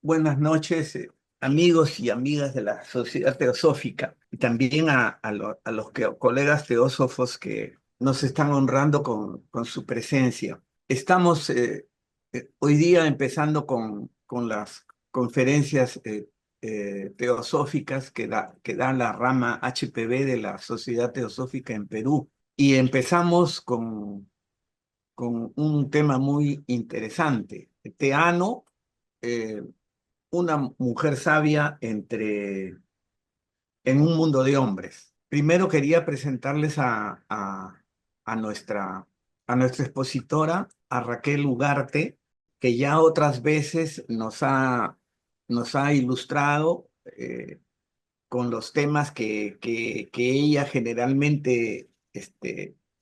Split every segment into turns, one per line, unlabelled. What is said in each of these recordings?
Buenas noches, amigos y amigas de la Sociedad Teosófica, y también a los colegas teósofos que nos están honrando con su presencia. Estamos hoy día empezando con las conferencias teosóficas que da la rama HPB de la Sociedad Teosófica en Perú. Y empezamos con un tema muy interesante. Teano, eh, una mujer sabia en un mundo de hombres. Primero quería presentarles a nuestra expositora, a Raquel Ugarte, que ya otras veces nos ha ilustrado con los temas que ella generalmente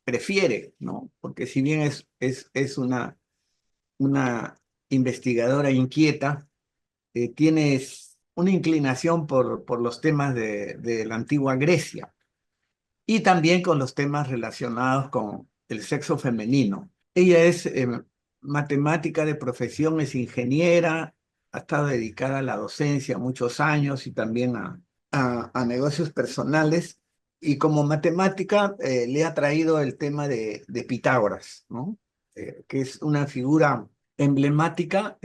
prefiere, ¿no? Porque si bien es una investigadora inquieta, tienes una inclinación por los temas de la antigua Grecia y también con los temas relacionados con el sexo femenino. Ella es matemática de profesión, es ingeniera, ha estado dedicada a la docencia muchos años y también a negocios personales. Y como matemática le ha traído el tema de Pitágoras, ¿no? Que es una figura emblemática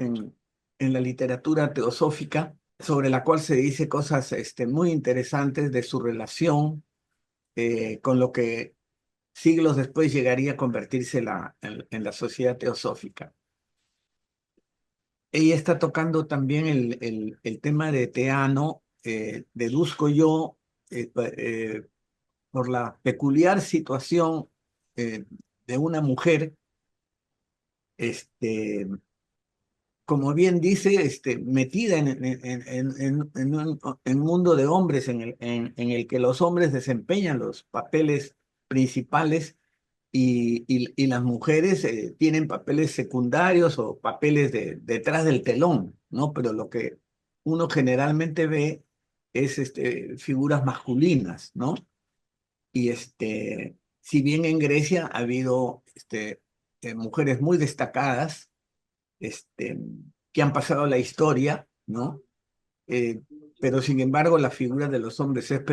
en la literatura teosófica, sobre la cual se dice cosas muy interesantes de su relación con lo que siglos después llegaría a convertirse en la sociedad teosófica. Ella está tocando también el tema de Teano, deduzco yo, por la peculiar situación eh, de una mujer, este, como bien dice, metida en un mundo de hombres en el que los hombres desempeñan los papeles principales y las mujeres tienen papeles secundarios o papeles detrás del telón, ¿no? Pero lo que uno generalmente ve es figuras masculinas, ¿no? Y si bien en Grecia ha habido mujeres muy destacadas, este, que han pasado a la historia, ¿no? Eh, pero sin embargo la figura de los hombres es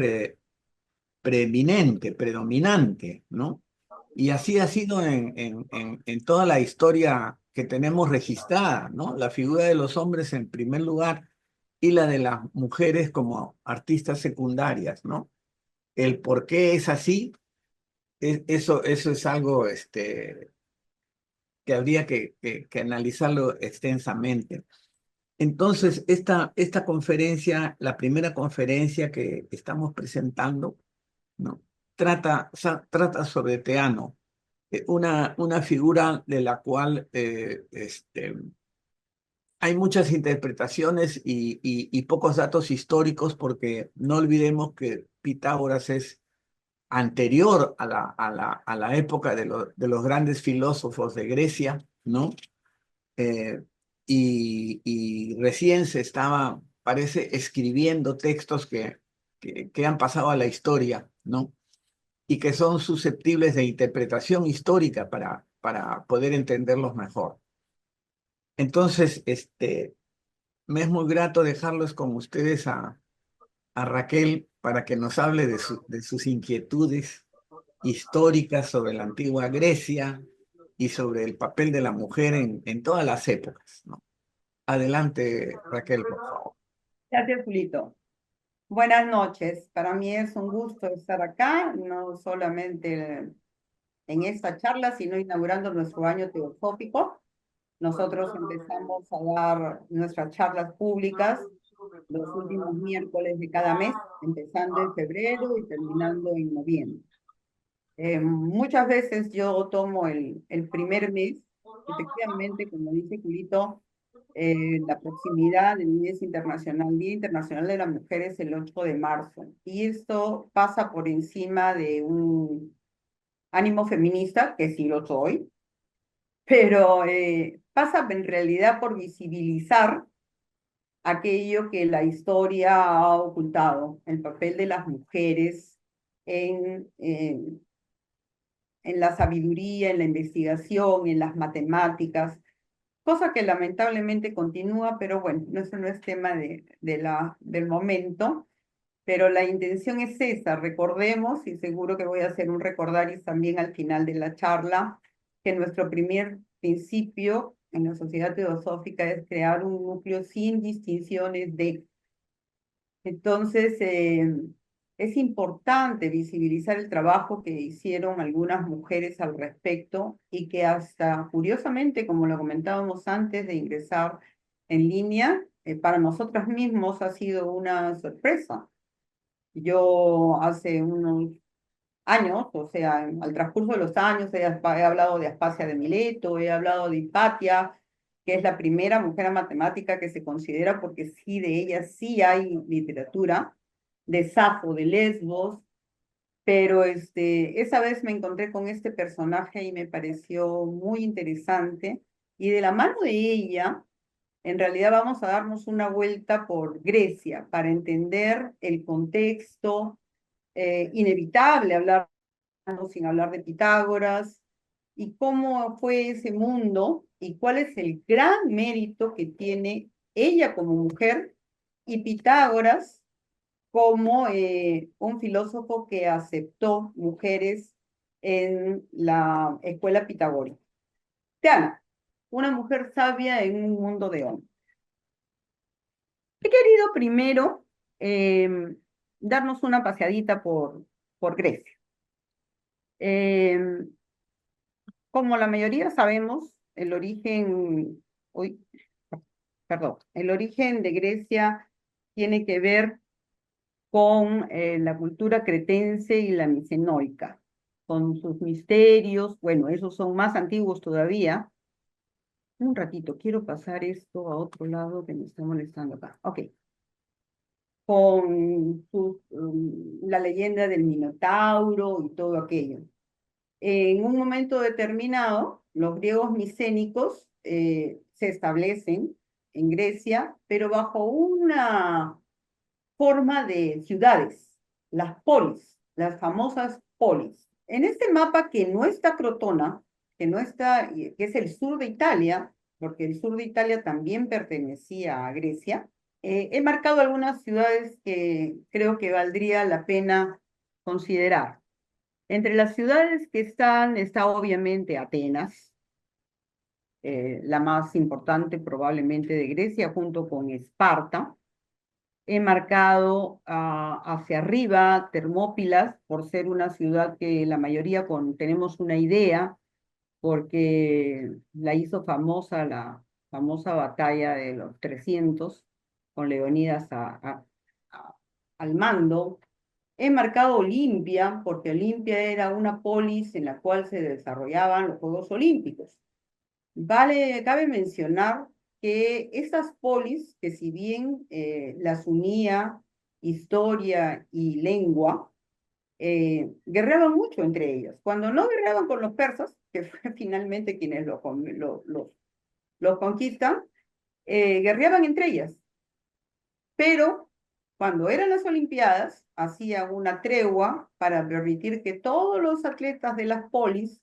preeminente, predominante, ¿no? Y así ha sido en toda la historia que tenemos registrada, ¿no? La figura de los hombres en primer lugar y la de las mujeres como artistas secundarias, ¿no? El por qué es así, eso es algo que habría que analizarlo extensamente. Entonces, esta conferencia, la primera conferencia que estamos presentando, ¿no? Trata sobre Teano, una figura de la cual hay muchas interpretaciones y pocos datos históricos, porque no olvidemos que Pitágoras es anterior a la época de los grandes filósofos de Grecia, ¿no? eh, y recién se estaba, parece, escribiendo textos que han pasado a la historia, ¿no? Y que son susceptibles de interpretación histórica para poder entenderlos mejor. Entonces, me es muy grato dejarlos con ustedes a Raquel para que nos hable de sus inquietudes históricas sobre la antigua Grecia y sobre el papel de la mujer en todas las épocas, ¿no? Adelante, Raquel, por favor.
Gracias, Julito. Buenas noches. Para mí es un gusto estar acá, no solamente en esta charla, sino inaugurando nuestro año teosófico. Nosotros empezamos a dar nuestras charlas públicas los últimos miércoles de cada mes, empezando en febrero y terminando en noviembre. Muchas veces yo tomo el primer mes, efectivamente, como dice Julito, la proximidad del Día Internacional de la Mujer es el 8 de marzo. Y esto pasa por encima de un ánimo feminista, que sí lo soy, pero pasa en realidad por visibilizar aquello que la historia ha ocultado, el papel de las mujeres en la sabiduría, en la investigación, en las matemáticas, cosa que lamentablemente continúa, pero bueno, eso no es tema del momento, pero la intención es esa, recordemos, y seguro que voy a hacer un recordaris también al final de la charla, que nuestro primer principio en la sociedad teosófica es crear un núcleo sin distinciones de. Entonces, es importante visibilizar el trabajo que hicieron algunas mujeres al respecto y que hasta, curiosamente, como lo comentábamos antes de ingresar en línea, para nosotras mismos ha sido una sorpresa. Yo hace unos años, o sea, al transcurso de los años, he hablado de Aspasia de Mileto, he hablado de Hipatia, que es la primera mujer matemática que se considera, porque sí, de ella sí hay literatura, de Safo, de Lesbos, pero esa vez me encontré con este personaje y me pareció muy interesante, y de la mano de ella, en realidad vamos a darnos una vuelta por Grecia para entender el contexto, inevitable hablar sin hablar de Pitágoras, y cómo fue ese mundo y cuál es el gran mérito que tiene ella como mujer y Pitágoras como un filósofo que aceptó mujeres en la escuela pitagórica. Teana, una mujer sabia en un mundo de hombres. He querido primero darnos una paseadita por Grecia. Eh, Como la mayoría sabemos, uy, el origen de Grecia tiene que ver con la cultura cretense y la micenoica, con sus misterios, bueno, esos son más antiguos todavía. Un ratito, quiero pasar esto a otro lado que me está molestando acá. Ok. Con la leyenda del Minotauro y todo aquello. En un momento determinado, los griegos micénicos se establecen en Grecia, pero bajo una forma de ciudades, las polis, las famosas polis. En este mapa que no está Crotona, que no está, que es el sur de Italia, porque el sur de Italia también pertenecía a Grecia, he marcado algunas ciudades que creo que valdría la pena considerar. Entre las ciudades que está obviamente Atenas, la más importante probablemente de Grecia, junto con Esparta. He marcado hacia arriba Termópilas por ser una ciudad que la mayoría tenemos una idea, porque la hizo famosa la famosa batalla de los 300 con Leonidas al mando. He marcado Olimpia, porque Olimpia era una polis en la cual se desarrollaban los Juegos Olímpicos. Cabe mencionar que estas polis, que si bien las unía historia y lengua, guerreaban mucho entre ellas. Cuando no guerreaban con los persas, que fue finalmente quienes los conquistan, guerreaban entre ellas. Pero cuando eran las Olimpiadas, hacían una tregua para permitir que todos los atletas de las polis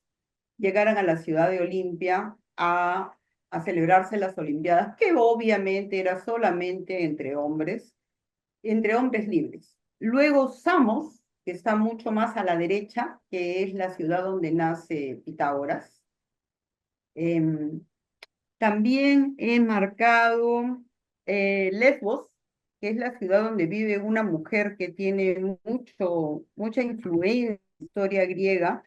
llegaran a la ciudad de Olimpia a celebrarse las Olimpiadas, que obviamente era solamente entre hombres libres. Luego Samos, que está mucho más a la derecha, que es la ciudad donde nace Pitágoras. También he marcado Lesbos, que es la ciudad donde vive una mujer que tiene mucha influencia en la historia griega,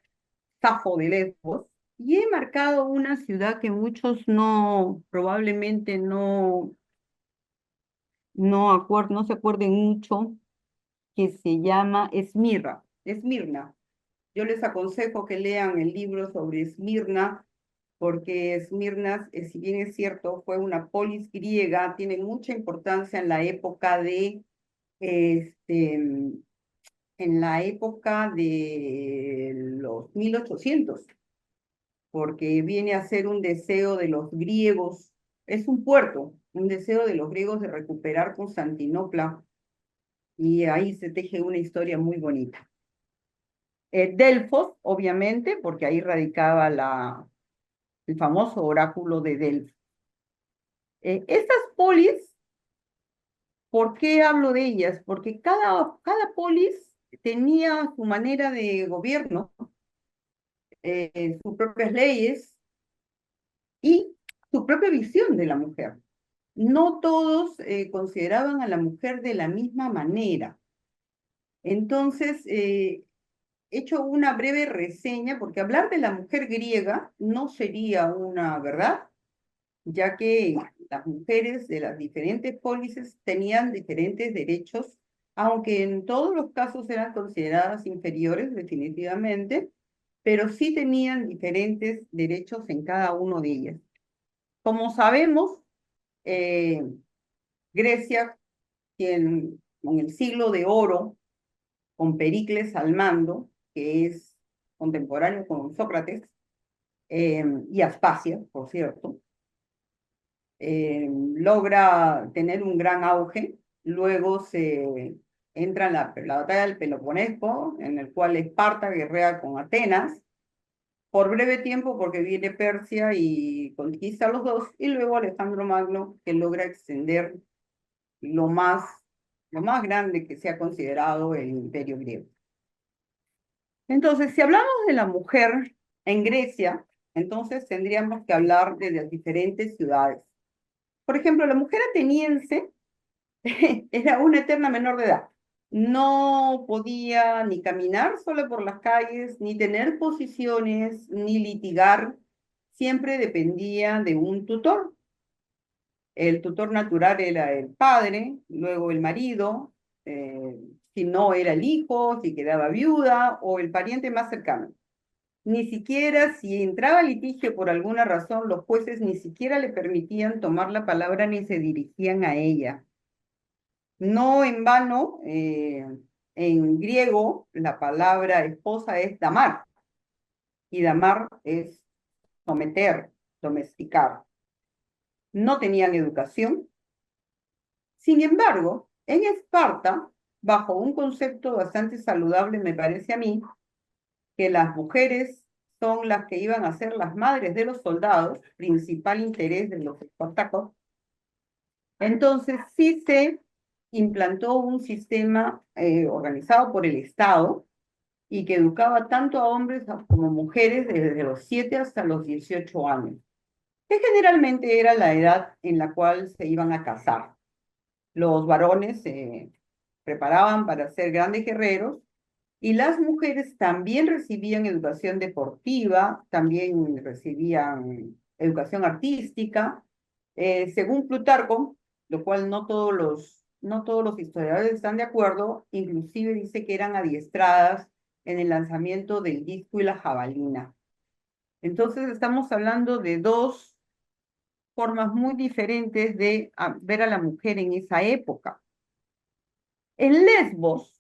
Safo de Lesbos. Y he marcado una ciudad que muchos probablemente no se acuerden mucho, que se llama Esmirna. Yo les aconsejo que lean el libro sobre Esmirna, porque Esmirna, si bien es cierto, fue una polis griega, tiene mucha importancia en la época de los 1800, porque viene a ser un deseo de los griegos, es un puerto, un deseo de los griegos de recuperar Constantinopla, y ahí se teje una historia muy bonita. Delfos, obviamente, porque ahí radicaba el famoso oráculo de Delfos. Estas polis, ¿por qué hablo de ellas? Porque cada polis tenía su manera de gobierno, sus propias leyes y su propia visión de la mujer. No todos consideraban a la mujer de la misma manera. Entonces, he hecho una breve reseña, porque hablar de la mujer griega no sería una verdad, ya que las mujeres de las diferentes pólices tenían diferentes derechos, aunque en todos los casos eran consideradas inferiores definitivamente, pero sí tenían diferentes derechos en cada uno de ellas. Como sabemos, eh, Grecia, en el siglo de oro, con Pericles al mando, que es contemporáneo con Sócrates, y Aspasia, por cierto, logra tener un gran auge. Luego se entra en la batalla del Peloponeso, en el cual Esparta guerrea con Atenas, por breve tiempo porque viene Persia y conquista a los dos, y luego Alejandro Magno, que logra extender lo más, lo más grande que se ha considerado el imperio griego. Entonces, si hablamos de la mujer en Grecia, entonces tendríamos que hablar de las diferentes ciudades. Por ejemplo, la mujer ateniense era una eterna menor de edad. No podía ni caminar sola por las calles, ni tener posiciones, ni litigar. Siempre dependía de un tutor. El tutor natural era el padre, luego el marido, eh, si no era el hijo, si quedaba viuda o el pariente más cercano. Ni siquiera si entraba litigio por alguna razón, los jueces ni siquiera le permitían tomar la palabra ni se dirigían a ella. No en vano, en griego, la palabra esposa es damar, y damar es someter, domesticar. No tenían educación. Sin embargo, en Esparta, bajo un concepto bastante saludable, me parece a mí, que las mujeres son las que iban a ser las madres de los soldados, principal interés de los espartacos. Entonces sí se implantó un sistema organizado por el Estado y que educaba tanto a hombres como mujeres desde los 7 hasta los 18 años, que generalmente era la edad en la cual se iban a casar. Los varones se preparaban para ser grandes guerreros y las mujeres también recibían educación deportiva, también recibían educación artística. Según Plutarco, lo cual no todos los historiadores están de acuerdo, inclusive dice que eran adiestradas en el lanzamiento del disco y la jabalina. Entonces estamos hablando de dos formas muy diferentes de ver a la mujer en esa época. En Lesbos,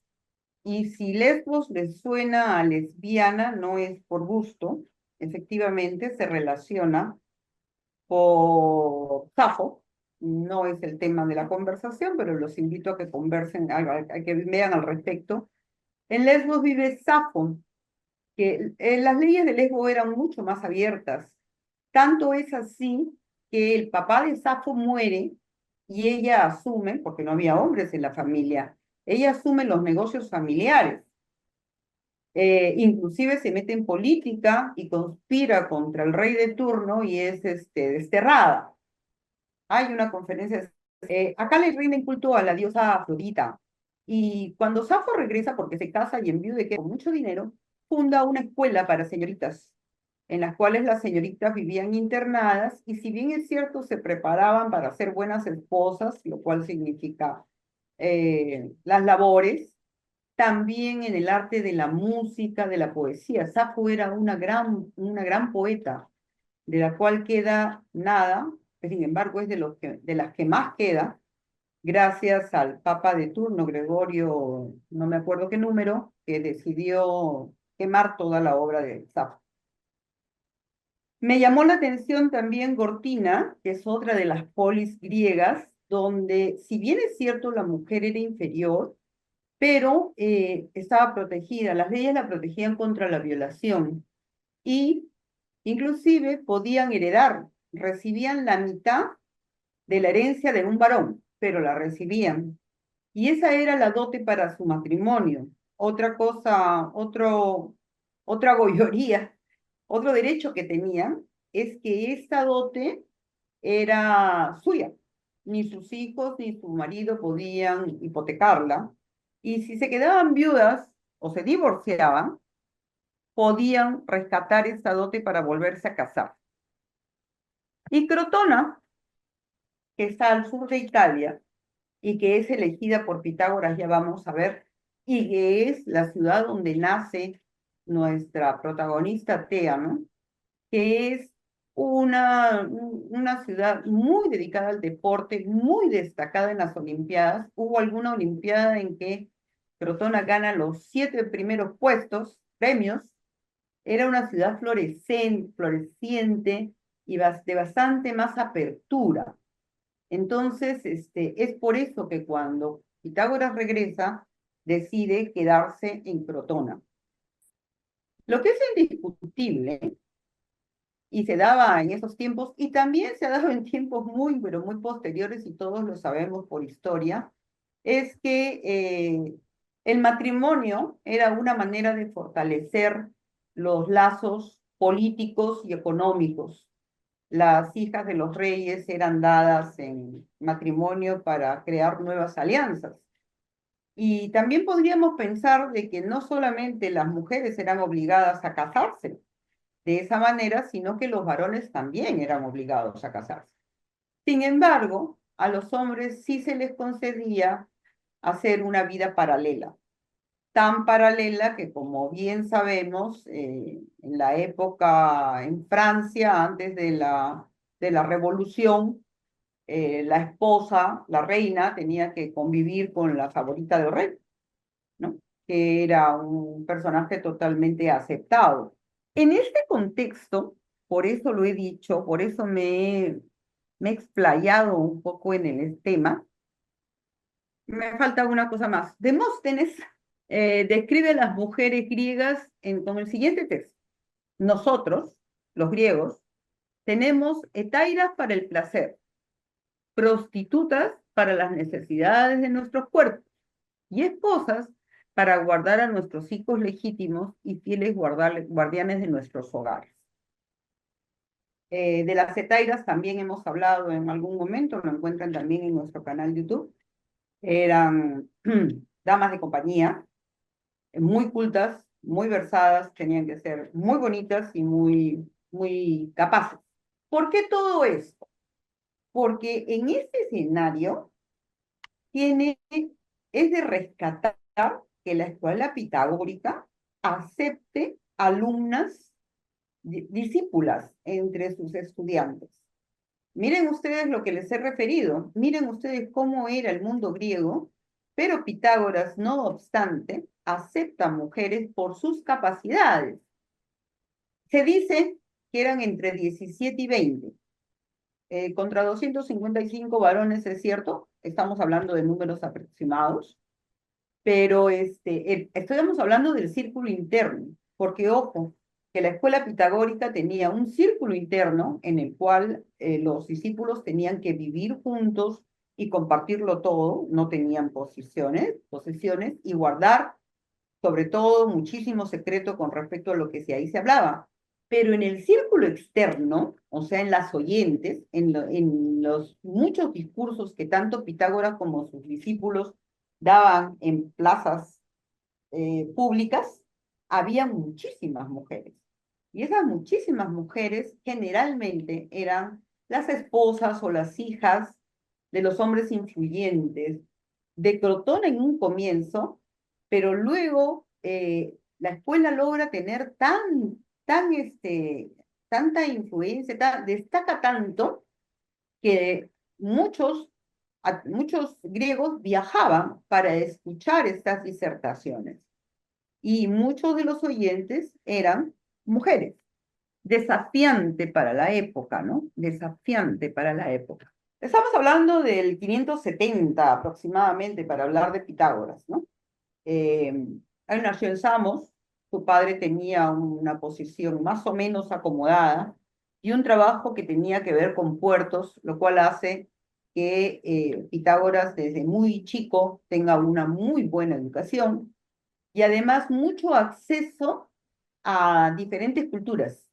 y si Lesbos les suena a lesbiana, no es por gusto, efectivamente se relaciona por Safo, no es el tema de la conversación, pero los invito a que conversen, a que vean al respecto. En Lesbos vive Safo, que las leyes de Lesbos eran mucho más abiertas. Tanto es así que el papá de Safo muere y ella asume, porque no había hombres en la familia, ella asume los negocios familiares. Inclusive se mete en política y conspira contra el rey de turno y es desterrada. Hay una conferencia, acá le rinden culto a la diosa Afrodita. Y cuando Safo regresa, porque se casa y enviude con mucho dinero, funda una escuela para señoritas, en las cuales las señoritas vivían internadas y si bien es cierto, se preparaban para ser buenas esposas, lo cual significa las labores, también en el arte de la música, de la poesía. Safo era una gran poeta, de la cual queda nada, sin embargo es de las que más queda, gracias al Papa de turno, Gregorio, no me acuerdo qué número, que decidió quemar toda la obra de Safo. Me llamó la atención también Gortina, que es otra de las polis griegas, donde si bien es cierto la mujer era inferior, pero estaba protegida, las leyes la protegían contra la violación y inclusive podían heredar, recibían la mitad de la herencia de un varón, pero la recibían. Y esa era la dote para su matrimonio. Otra cosa, otra goyoría, otro derecho que tenían es que esta dote era suya. Ni sus hijos ni su marido podían hipotecarla. Y si se quedaban viudas o se divorciaban, podían rescatar esta dote para volverse a casar. Y Crotona, que está al sur de Italia y que es elegida por Pitágoras, ya vamos a ver, y que es la ciudad donde nace nuestra protagonista Tea, ¿no? Que es una ciudad muy dedicada al deporte, muy destacada en las Olimpiadas. Hubo alguna Olimpiada en que Crotona gana los 7 primeros puestos, premios. Era una ciudad floreciente y de bastante más apertura. Entonces, es por eso que cuando Pitágoras regresa, decide quedarse en Crotona. Lo que es indiscutible, y se daba en esos tiempos, y también se ha dado en tiempos muy, pero muy posteriores, y todos lo sabemos por historia, es que el matrimonio era una manera de fortalecer los lazos políticos y económicos. Las hijas de los reyes eran dadas en matrimonio para crear nuevas alianzas. Y también podríamos pensar de que no solamente las mujeres eran obligadas a casarse de esa manera, sino que los varones también eran obligados a casarse. Sin embargo, a los hombres sí se les concedía hacer una vida paralela, tan paralela que, como bien sabemos, en la época en Francia, antes de la Revolución, la esposa, la reina, tenía que convivir con la favorita del rey, ¿no? Que era un personaje totalmente aceptado. En este contexto, por eso lo he dicho, por eso me he explayado un poco en el tema, me falta una cosa más. Demóstenes describe a las mujeres griegas con el siguiente texto. Nosotros, los griegos, tenemos hetairas para el placer, prostitutas para las necesidades de nuestros cuerpos y esposas para guardar a nuestros hijos legítimos y fieles guardianes de nuestros hogares. De las hetairas también hemos hablado en algún momento, lo encuentran también en nuestro canal YouTube. Eran damas de compañía, muy cultas, muy versadas, tenían que ser muy bonitas y muy capaces. ¿Por qué todo esto? Porque en este escenario es de rescatar que la escuela pitagórica acepte alumnas discípulas entre sus estudiantes. Miren ustedes lo que les he referido, miren ustedes cómo era el mundo griego, pero Pitágoras, no obstante, acepta mujeres por sus capacidades. Se dice que eran entre 17 y 20. Contra 255 varones, es cierto, estamos hablando de números aproximados, pero estamos hablando del círculo interno, porque ojo, que la escuela pitagórica tenía un círculo interno en el cual los discípulos tenían que vivir juntos y compartirlo todo, no tenían posesiones y guardar sobre todo muchísimo secreto con respecto a lo que ahí se hablaba. Pero en el círculo externo, o sea, en las oyentes, en los muchos discursos que tanto Pitágoras como sus discípulos daban en plazas públicas, había muchísimas mujeres. Y esas muchísimas mujeres generalmente eran las esposas o las hijas de los hombres influyentes de Crotona en un comienzo, pero luego la escuela logra tener tanta influencia, destaca tanto que muchos griegos viajaban para escuchar estas disertaciones y muchos de los oyentes eran mujeres. Desafiante para la época, ¿no? Desafiante para la época. Estamos hablando del 570 aproximadamente para hablar de Pitágoras, ¿no? Él nació en Samos, su padre tenía una posición más o menos acomodada y un trabajo que tenía que ver con puertos, lo cual hace que Pitágoras desde muy chico tenga una muy buena educación y además mucho acceso a diferentes culturas.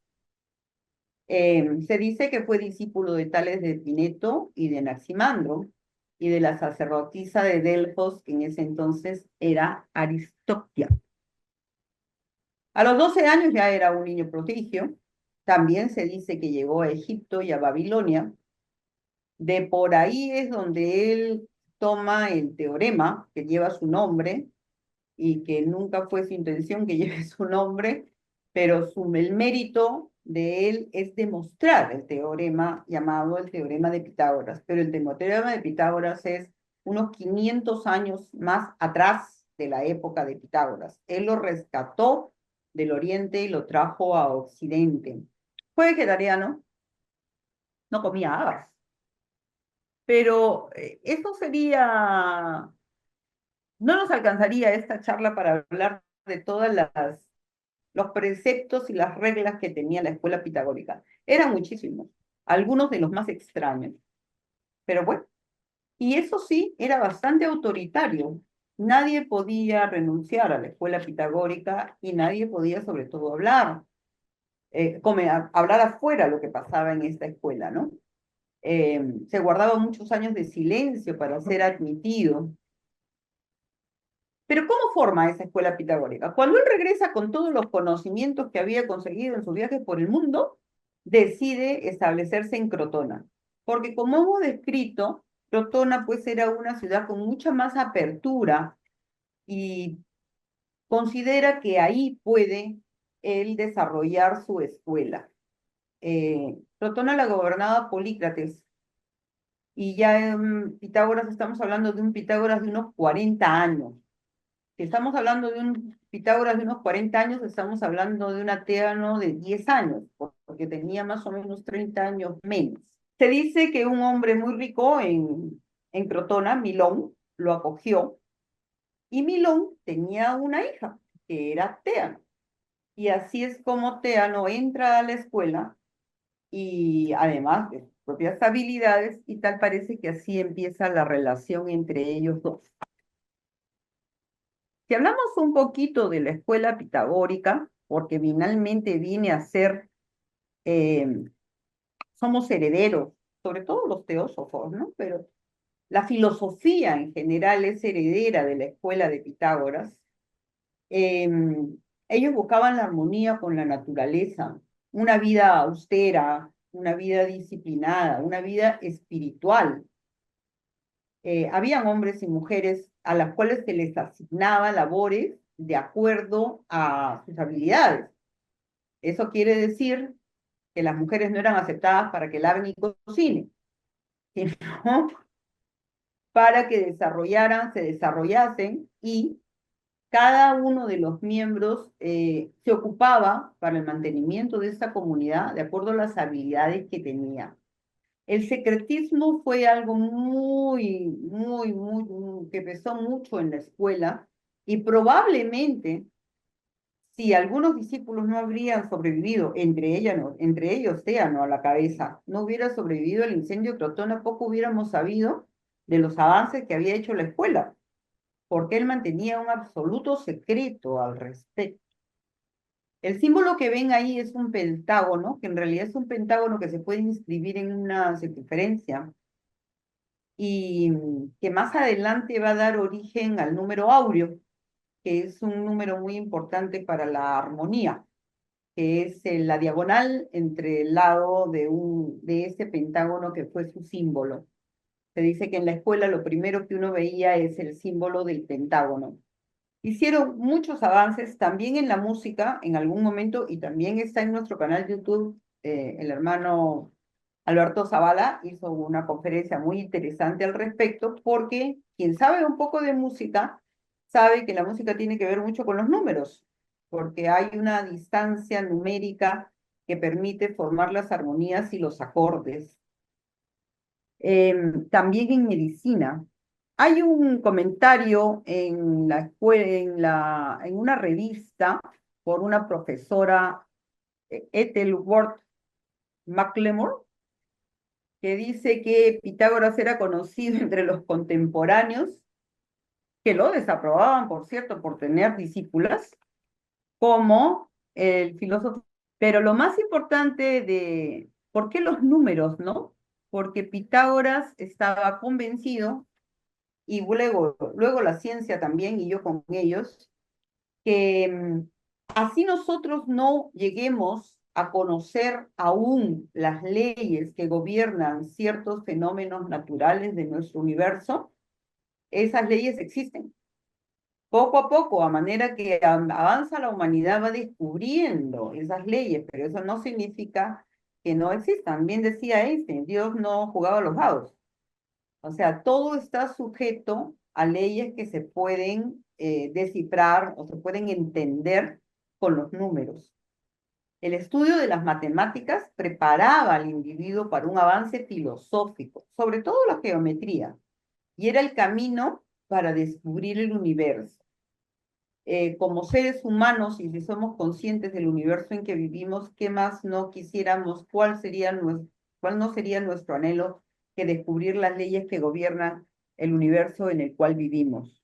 Se dice que fue discípulo de Tales de Mileto y de Anaximandro y de la sacerdotisa de Delfos, que en ese entonces era Aristoctia. A los 12 años ya era un niño prodigio. También se dice que llegó a Egipto y a Babilonia. De por ahí es donde él toma el teorema que lleva su nombre y que nunca fue su intención que lleve su nombre, pero el mérito de él es demostrar el teorema llamado el teorema de Pitágoras. Pero el teorema de Pitágoras es unos 500 años más atrás de la época de Pitágoras. Él lo rescató del Oriente y lo trajo a Occidente. Fue vegetariano, no comía habas, pero eso sería, no nos alcanzaría esta charla para hablar de todas los preceptos y las reglas que tenía la escuela pitagórica. Eran muchísimos, algunos de los más extraños, pero bueno, y eso sí, era bastante autoritario. Nadie podía renunciar a la escuela pitagórica y nadie podía sobre todo hablar, hablar afuera lo que pasaba en esta escuela, ¿no? Se guardaba muchos años de silencio para ser admitido. Pero ¿cómo forma esa escuela pitagórica? Cuando él regresa con todos los conocimientos que había conseguido en sus viajes por el mundo, decide establecerse en Crotona. Porque como hemos descrito, Crotona pues era una ciudad con mucha más apertura y considera que ahí puede él desarrollar su escuela. Crotona la gobernaba Polícrates y ya en Pitágoras estamos hablando de un Pitágoras de unos 40 años. Si estamos hablando de un Pitágoras de unos 40 años, estamos hablando de un Ateano de 10 años, porque tenía más o menos 30 años menos. Se dice que un hombre muy rico en Crotona, Milón, lo acogió, y Milón tenía una hija, que era Teano. Y así es como Teano entra a la escuela, y además de sus propias habilidades, y tal parece que así empieza la relación entre ellos dos. Si hablamos un poquito de la escuela pitagórica, porque finalmente viene a ser, eh, somos herederos, sobre todo los teósofos, ¿no? Pero la filosofía en general es heredera de la escuela de Pitágoras. Eh, Ellos buscaban la armonía con la naturaleza, una vida austera, una vida disciplinada, una vida espiritual. Habían hombres y mujeres a las cuales se les asignaba labores de acuerdo a sus habilidades. Eso quiere decir que las mujeres no eran aceptadas para que laven y cocinen, sino para que se desarrollasen y cada uno de los miembros se ocupaba para el mantenimiento de esta comunidad de acuerdo a las habilidades que tenía. El secretismo fue algo que pesó mucho en la escuela y probablemente si algunos discípulos no habrían sobrevivido, entre ellos Teano a la cabeza, no hubiera sobrevivido el incendio de Crotona, poco hubiéramos sabido de los avances que había hecho la escuela, porque él mantenía un absoluto secreto al respecto. El símbolo que ven ahí es un pentágono, que en realidad es un pentágono que se puede inscribir en una circunferencia y que más adelante va a dar origen al número áureo, que es un número muy importante para la armonía, que es la diagonal entre el lado de ese pentágono que fue su símbolo. Se dice que en la escuela lo primero que uno veía es el símbolo del pentágono. Hicieron muchos avances también en la música en algún momento y también está en nuestro canal de YouTube. El hermano Alberto Zavala hizo una conferencia muy interesante al respecto porque quien sabe un poco de música sabe que la música tiene que ver mucho con los números, porque hay una distancia numérica que permite formar las armonías y los acordes. También en medicina. Hay un comentario en la escuela, en una revista por una profesora, Ethel Ward McLemore, que dice que Pitágoras era conocido entre los contemporáneos, que lo desaprobaban, por cierto, por tener discípulas, como el filósofo. Pero lo más importante de, ¿por qué los números, no? Porque Pitágoras estaba convencido, y luego la ciencia también, y yo con ellos, que así nosotros no lleguemos a conocer aún las leyes que gobiernan ciertos fenómenos naturales de nuestro universo, esas leyes existen. Poco a poco, a manera que avanza la humanidad, va descubriendo esas leyes, pero eso no significa que no existan. Bien decía Einstein, Dios no jugaba a los dados. O sea, todo está sujeto a leyes que se pueden descifrar o se pueden entender con los números. El estudio de las matemáticas preparaba al individuo para un avance filosófico, sobre todo la geometría, y era el camino para descubrir el universo. Como seres humanos, y si somos conscientes del universo en que vivimos, ¿qué más no quisiéramos? ¿Cuál no sería nuestro anhelo que descubrir las leyes que gobiernan el universo en el cual vivimos?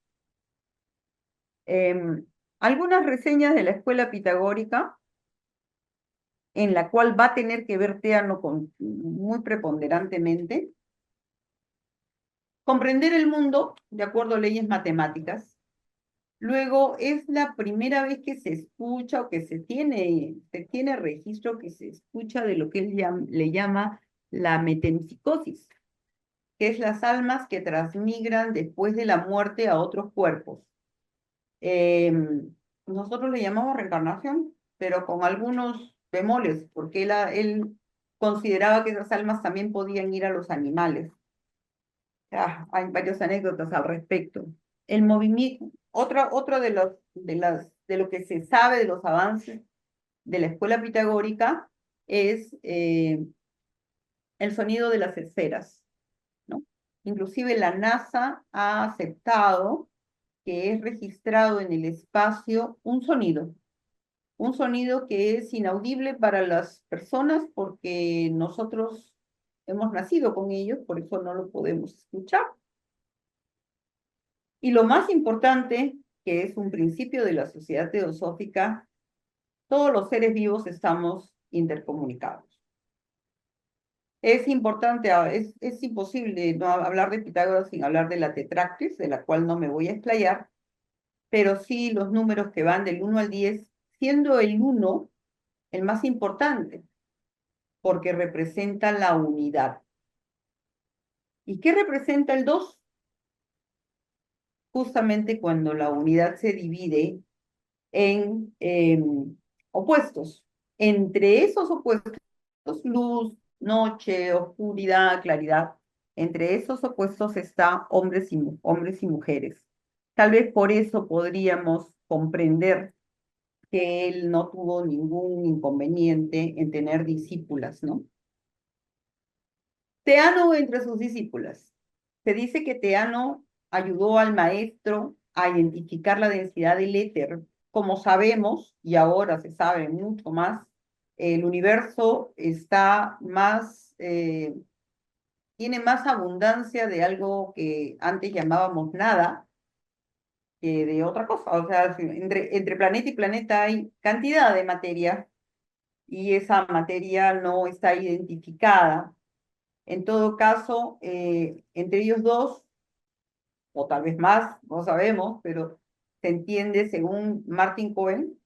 Em, Algunas reseñas de la escuela pitagórica, en la cual va a tener que ver Teano muy preponderantemente. Comprender el mundo de acuerdo a leyes matemáticas. Luego, es la primera vez que se escucha o que se tiene registro, que se escucha de lo que él le llama la metempsicosis, que es las almas que transmigran después de la muerte a otros cuerpos. Nosotros le llamamos reencarnación, pero con algunos bemoles, porque él consideraba que esas almas también podían ir a los animales. Hay varias anécdotas al respecto. El movimiento, otra de lo que se sabe de los avances de la escuela pitagórica es el sonido de las esferas, ¿no? Inclusive la NASA ha aceptado que es registrado en el espacio un sonido que es inaudible para las personas porque nosotros hemos nacido con ellos, por eso no lo podemos escuchar. Y lo más importante, que es un principio de la sociedad teosófica, todos los seres vivos estamos intercomunicados. Es importante, es imposible no hablar de Pitágoras sin hablar de la tetractis, de la cual no me voy a explayar, pero sí los números que van del 1 al 10, siendo el 1 el más importante, porque representa la unidad. ¿Y qué representa el 2? Justamente cuando la unidad se divide en opuestos. Entre esos opuestos, luz, noche, oscuridad, claridad, entre esos opuestos está hombres y mujeres. Tal vez por eso podríamos comprender que él no tuvo ningún inconveniente en tener discípulas, ¿no? Teano entre sus discípulas. Se dice que Teano ayudó al maestro a identificar la densidad del éter. Como sabemos, y ahora se sabe mucho más, el universo está tiene más abundancia de algo que antes llamábamos nada que de otra cosa. O sea, entre planeta y planeta hay cantidad de materia y esa materia no está identificada. En todo caso, entre ellos dos, o tal vez más, no sabemos, pero se entiende, según Martin Cohen,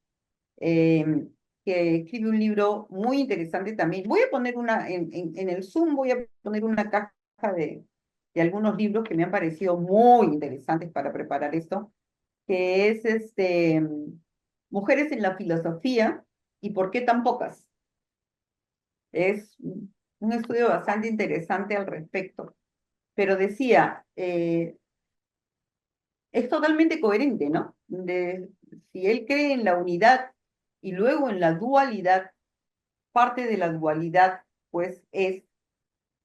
eh, que escribe un libro muy interesante también. Voy a poner en el Zoom voy a poner una caja de algunos libros que me han parecido muy interesantes para preparar esto, que es Mujeres en la filosofía y por qué tan pocas. Es un estudio bastante interesante al respecto. Pero decía, es totalmente coherente, ¿no? Si él cree en la unidad y luego en la dualidad, parte de la dualidad, pues es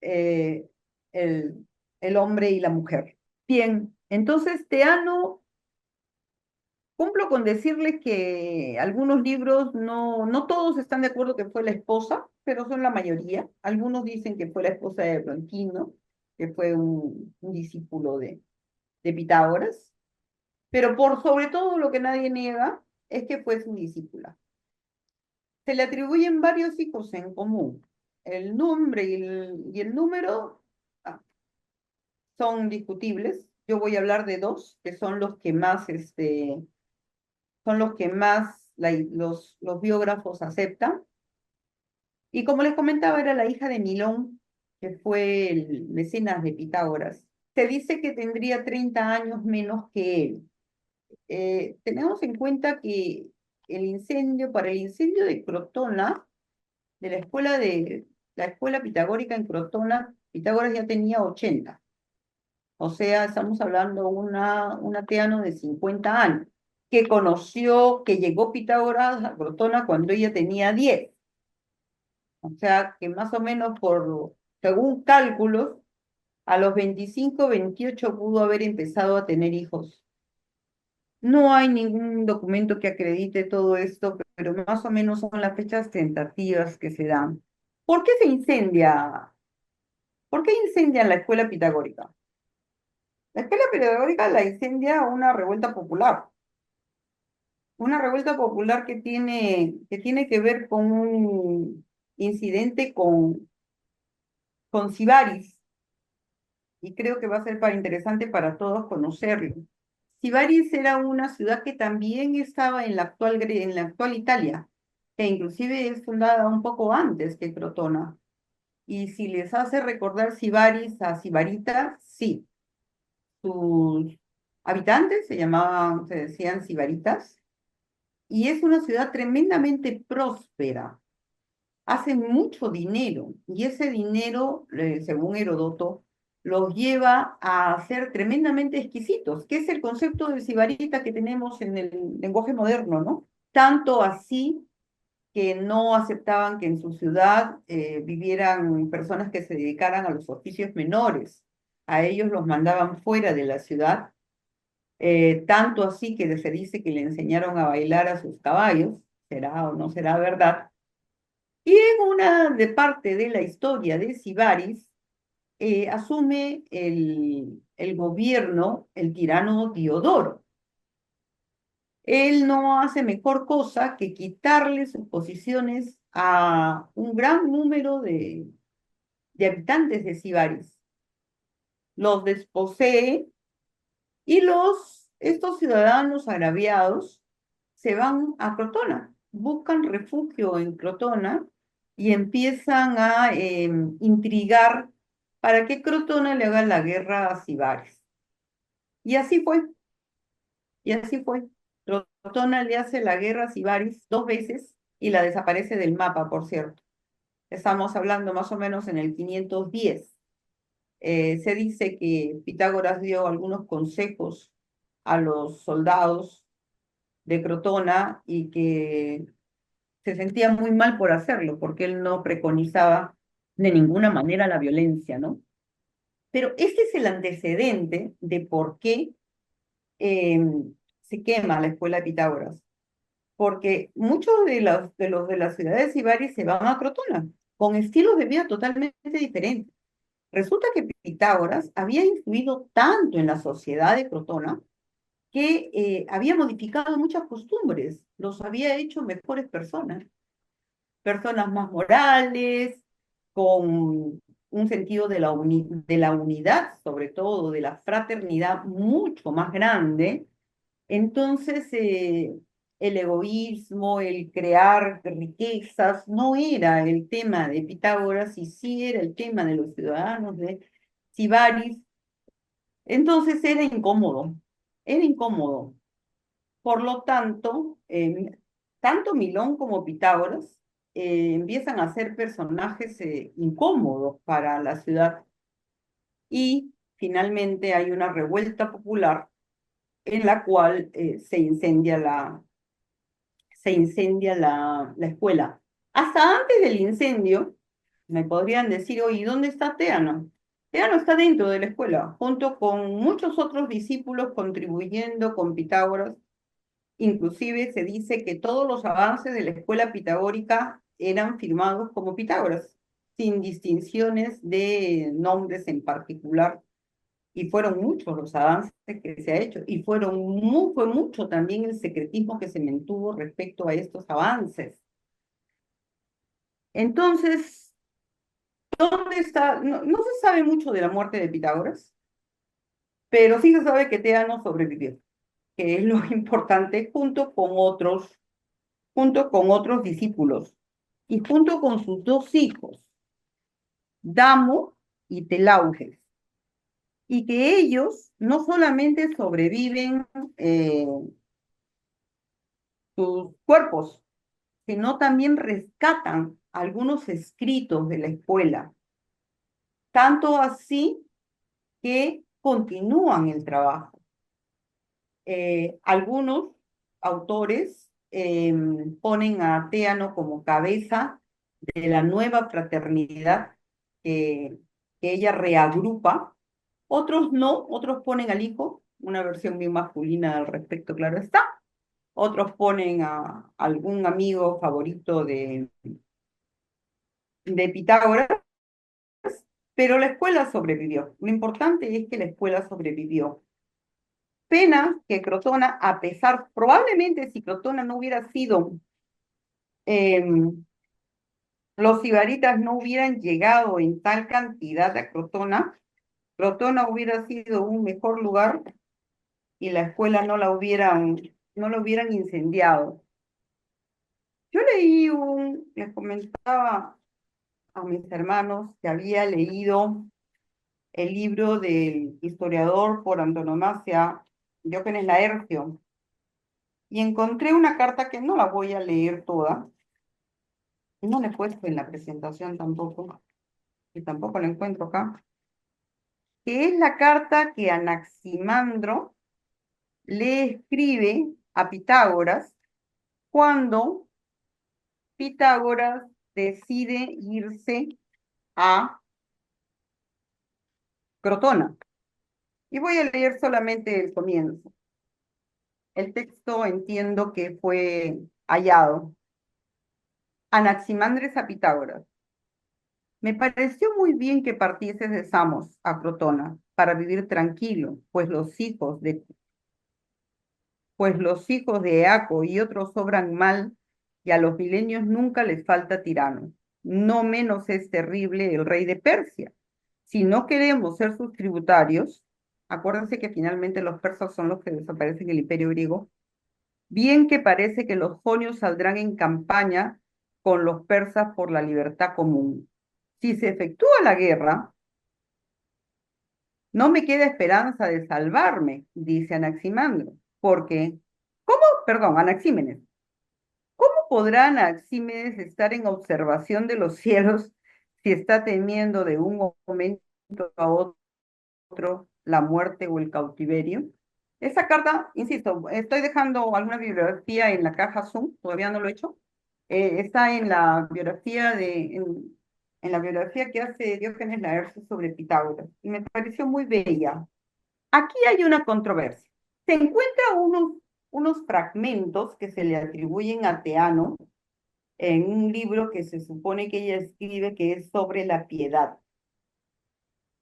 eh, el, el hombre y la mujer. Bien, entonces Teano Cumplo con decirles que algunos libros, no todos están de acuerdo que fue la esposa, pero son la mayoría. Algunos dicen que fue la esposa de Bronquino, que fue un discípulo de Pitágoras, pero por sobre todo lo que nadie niega es que fue su discípula. Se le atribuyen varios hijos en común. El nombre y el número ah, son discutibles. Yo voy a hablar de dos, que son los que más, los biógrafos aceptan. Y como les comentaba, era la hija de Milón, que fue el mecenas de Pitágoras. Se dice que tendría 30 años menos que él. Tenemos en cuenta que para el incendio de Crotona, de la escuela pitagórica en Crotona, Pitágoras ya tenía 80. O sea, estamos hablando de un ateano de 50 años, que llegó Pitágoras a Crotona cuando ella tenía 10. O sea, que más o menos según cálculos, a los 25, 28 pudo haber empezado a tener hijos. No hay ningún documento que acredite todo esto, pero más o menos son las fechas tentativas que se dan. ¿Por qué se incendia? ¿Por qué incendian la escuela pitagórica? La escuela pitagórica la incendia una revuelta popular. Una revuelta popular que tiene que ver con un incidente con Sibaris, y creo que va a ser interesante para todos conocerlo. Sibaris era una ciudad que también estaba en la actual Italia, que inclusive es fundada un poco antes que Crotona. Y si les hace recordar Sibaris a Sibarita, sí. Sus habitantes se decían sibaritas, y es una ciudad tremendamente próspera. Hacen mucho dinero, y ese dinero, según Herodoto, los lleva a ser tremendamente exquisitos, que es el concepto de sibarita que tenemos en el lenguaje moderno, ¿no? Tanto así que no aceptaban que en su ciudad vivieran personas que se dedicaran a los oficios menores. A ellos los mandaban fuera de la ciudad, tanto así que se dice que le enseñaron a bailar a sus caballos, será o no será verdad. Y en una de parte de la historia de Sibaris, asume el gobierno el tirano Diodoro. Él no hace mejor cosa que quitarle sus posiciones a un gran número de habitantes de Sibaris. Los desposee, y estos ciudadanos agraviados se van a Crotona, buscan refugio en Crotona y empiezan a intrigar para que Crotona le haga la guerra a Sibaris. Y así fue, y así fue. Crotona le hace la guerra a Sibaris 2 veces y la desaparece del mapa, por cierto. Estamos hablando más o menos en el 510. Se dice que Pitágoras dio algunos consejos a los soldados de Crotona y que se sentía muy mal por hacerlo, porque él no preconizaba de ninguna manera la violencia, ¿no? Pero este es el antecedente de por qué eh, se quema la escuela de Pitágoras, porque muchos de las ciudades Sibaris se van a Crotona, con estilos de vida totalmente diferentes. Resulta que Pitágoras había influido tanto en la sociedad de Crotona que había modificado muchas costumbres, los había hecho mejores personas, personas más morales, con un sentido de la unidad, sobre todo, de la fraternidad mucho más grande. Entonces, el egoísmo, el crear riquezas, no era el tema de Pitágoras, y sí era el tema de los ciudadanos de Sibaris. Entonces era incómodo, era incómodo. Por lo tanto, tanto Milón como Pitágoras empiezan a ser personajes incómodos para la ciudad, y finalmente hay una revuelta popular en la cual se incendia la escuela. Hasta antes del incendio, me podrían decir, oye, ¿dónde está Teano? Teano está dentro de la escuela, junto con muchos otros discípulos contribuyendo con Pitágoras Inclusive se dice que todos los avances de la escuela pitagórica eran firmados como Pitágoras, sin distinciones de nombres en particular. Y fueron muchos los avances que se ha hecho, y fue mucho también el secretismo que se mantuvo respecto a estos avances. Entonces, ¿dónde está? No, no se sabe mucho de la muerte de Pitágoras, pero sí se sabe que Teano sobrevivió, que es lo importante, junto con otros discípulos y junto con sus dos hijos, Damo y Telauges, y que ellos no solamente sobreviven sus cuerpos, sino también rescatan algunos escritos de la escuela, tanto así que continúan el trabajo. Algunos autores ponen a Teano como cabeza de la nueva fraternidad que ella reagrupa, otros no, otros ponen al hijo, una versión bien masculina al respecto, claro está, otros ponen a algún amigo favorito de Pitágoras, pero la escuela sobrevivió. Lo importante es que la escuela sobrevivió. Pena que Crotona, a pesar, probablemente si Crotona no hubiera sido, eh, los sibaritas no hubieran llegado en tal cantidad a Crotona, Crotona hubiera sido un mejor lugar y la escuela no la hubieran incendiado. Yo les comentaba a mis hermanos que había leído el libro del historiador por antonomasia, Diógenes Laercio, y encontré una carta que no la voy a leer toda, no la he puesto en la presentación tampoco, y tampoco la encuentro acá, que es la carta que Anaximandro le escribe a Pitágoras cuando Pitágoras decide irse a Crotona. Y voy a leer solamente el comienzo. El texto entiendo que fue hallado. Anaximandres a Pitágoras. Me pareció muy bien que partieses de Samos a Crotona para vivir tranquilo, pues los hijos de Eaco y otros obran mal, y a los milenios nunca les falta tirano. No menos es terrible el rey de Persia. Si no queremos ser sus tributarios, acuérdense que finalmente los persas son los que desaparecen el imperio griego, bien que parece que los jonios saldrán en campaña con los persas por la libertad común. Si se efectúa la guerra, no me queda esperanza de salvarme, dice Anaximandro, porque, ¿cómo? Perdón, Anaxímenes. ¿Cómo podrá Anaxímenes estar en observación de los cielos si está temiendo de un momento a otro la muerte o el cautiverio? Esa carta, insisto, estoy dejando alguna bibliografía en la caja Zoom, todavía no lo he hecho. Está en la biografía en la biografía que hace Diógenes Laercio sobre Pitágoras, y me pareció muy bella. Aquí hay una controversia. Se encuentran unos fragmentos que se le atribuyen a Teano en un libro que se supone que ella escribe que es sobre la piedad.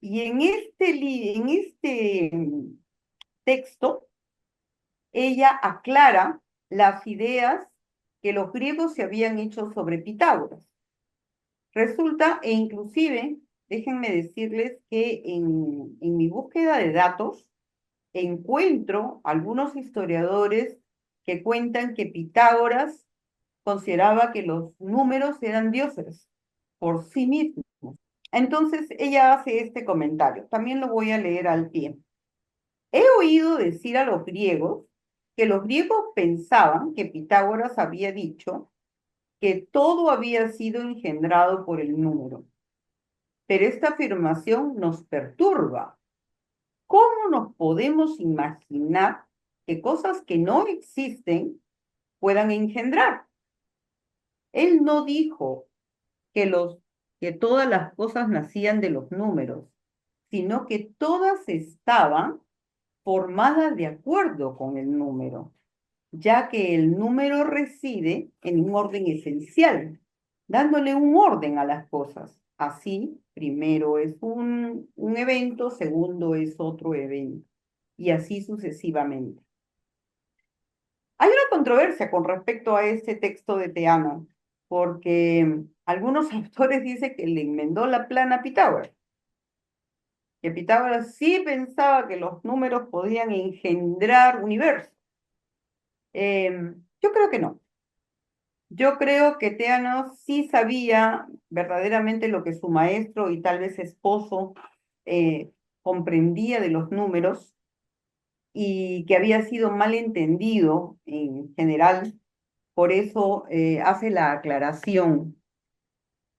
Y en este texto, ella aclara las ideas que los griegos se habían hecho sobre Pitágoras. Resulta, e inclusive, déjenme decirles que en mi búsqueda de datos, encuentro algunos historiadores que cuentan que Pitágoras consideraba que los números eran dioses por sí mismos. Entonces ella hace este comentario, también lo voy a leer al pie. He oído decir a los griegos que los griegos pensaban que Pitágoras había dicho que todo había sido engendrado por el número, pero esta afirmación nos perturba. ¿Cómo nos podemos imaginar que cosas que no existen puedan engendrar? Él no dijo que todas las cosas nacían de los números, sino que todas estaban formadas de acuerdo con el número. ya que el número reside en un orden esencial, dándole un orden a las cosas. Así, primero es un evento, segundo es otro evento, y así sucesivamente. Hay una controversia con respecto a este texto de Teano, porque algunos autores dicen que le enmendó la plana a Pitágoras, que Pitágoras sí pensaba que los números podían engendrar universos. Yo creo que no. Yo creo que Teano sí sabía verdaderamente lo que su maestro y tal vez esposo comprendía de los números y que había sido mal entendido en general. Por eso hace la aclaración,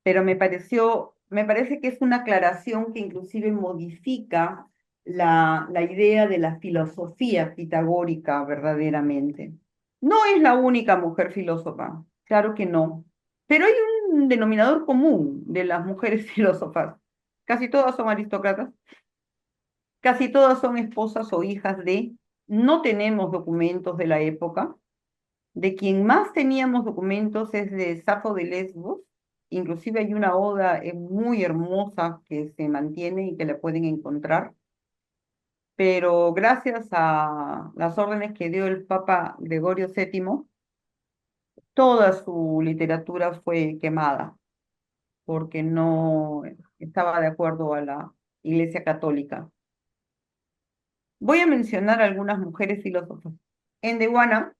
pero me parece que es una aclaración que inclusive modifica la idea de la filosofía pitagórica verdaderamente. No es la única mujer filósofa, claro que no, pero hay un denominador común de las mujeres filósofas. Casi todas son aristócratas, casi todas son esposas o hijas de, no tenemos documentos de la época. De quien más teníamos documentos es de Safo de Lesbos. Inclusive hay una oda muy hermosa que se mantiene y que la pueden encontrar. Pero gracias a las órdenes que dio el Papa Gregorio VII, toda su literatura fue quemada porque no estaba de acuerdo a la Iglesia Católica. Voy a mencionar algunas mujeres filósofas. Endewana